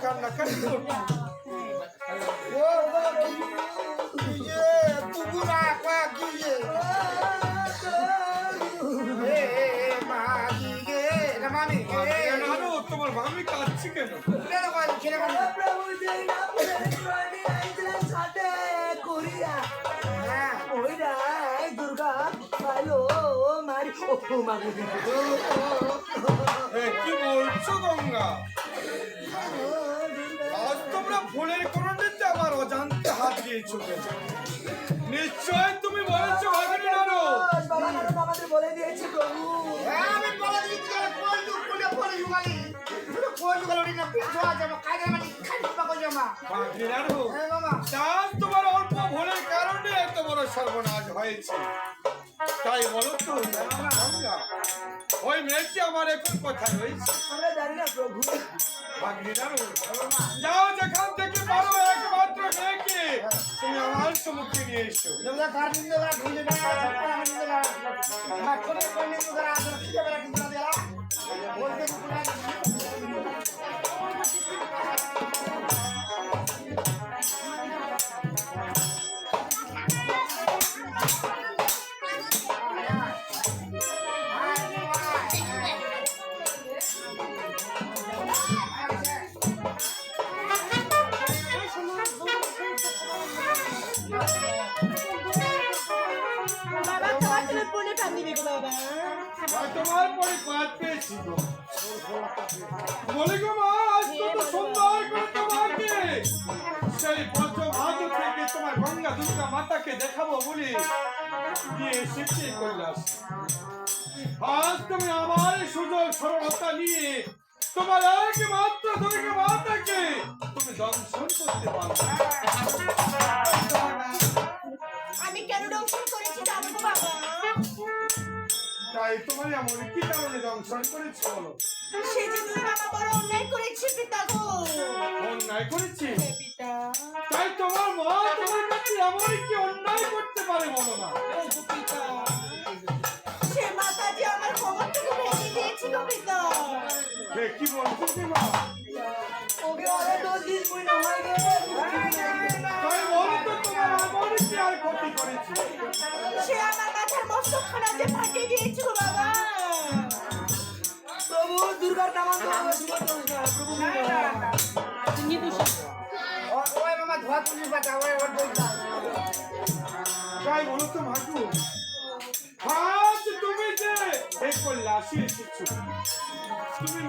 কান্নাকাটি করছি। ও কি যে তুগুরা কা কি যে মা কি গে না মামি গে নানু তোমার মামি কাঁদছে কেন? কেন কাজ ছেলে কাজ প্রভু দেই না প্রাণী আইছিলেন সাথে করিয়া হ্যাঁ ওই রাই দুর্গা হ্যালো মারি ও মাগু কি বলছো গঙ্গা? আজ তোমরা ভুলের কারণে আমার অজান্তে হাত দিয়েছো। নিশ্চয় তুমি বলেছো ভাগিনী নানু। বাবা কারণ আমাদের বলে দিয়েছে প্রভু আমি বলে দিচ্ছি কোন যুগ কোন পরে যুগালি কোন যুগালি না পিছো আছে কাজে মানে খালি পাকো জমা ভাগিনী নানু, হ্যাঁ বাবা আজ তোমার অল্প ভুলের কারণে এত বড় সর্বনাশ হয়েছে। তাই বলো তো গঙ্গা, ওই মেয়েটি আমার এখন কোথায় রয়েছে? আমরা জানি না প্রভু ভাগিনী নানু, যাও যেখান থেকে পারো একমাত্র মেয়েকে তুমি আমার সম্মুখে নিয়ে এসো। জমা কার নিন্দে করা ঢুলে না আমি নিন্দে করা মা কোনে কোন নিন্দে করা আছে কি করা কি করা দেলা বলতে বাবা তোমার ছেলে পড়ে কান্দি দেখো বাবা তোমার পরে পাঠ পেয়েছি গো। বলি গো মা, আজ কত সুন্দর করে তোমাকে সেই পঞ্চভাগ থেকে তোমার গঙ্গা দুর্গা মাতাকে দেখাবো বলে নিয়ে এসেছি কৈলাস। আজ তুমি আমার সুযোগ সরলতা নিয়ে তোমার একমাত্র দুর্গা মাতাকে তুমি দংশন করতে পারবে। আমি কেন দংশন করেছি জানো তো বাবা তাই তোমার এমন কি কারণে দংশন করেছে বলো? সে যে দুই মামা বড় অন্যায় করেছে পিতা গো অন্যায় করেছি? হে পিতা তাই তোমার মা তোমার কাছে এমন কি অন্যায় করতে পারে বলো না? ও গো পিতা সে মাতাজি আমার খবরটুকু ভেঙে দিয়েছিল পিতা কি বলছো কি মা? ওকে অরে দোষ দিস মুই না হয় গে তাই বলো তো তোমার এমন কি আর ক্ষতি করেছি? সে আমার মাথার মস্তকখানা যে ফাটিয়ে দিয়েছিল বাবা প্রভু দুর্গার নাম প্রভু ওই মামা ধোয়া তুলি পাতা ওই ওর বলতা তাই বলো তো মাটু, আজ তুমি যে এই কৈলাসে এসেছো, তুমি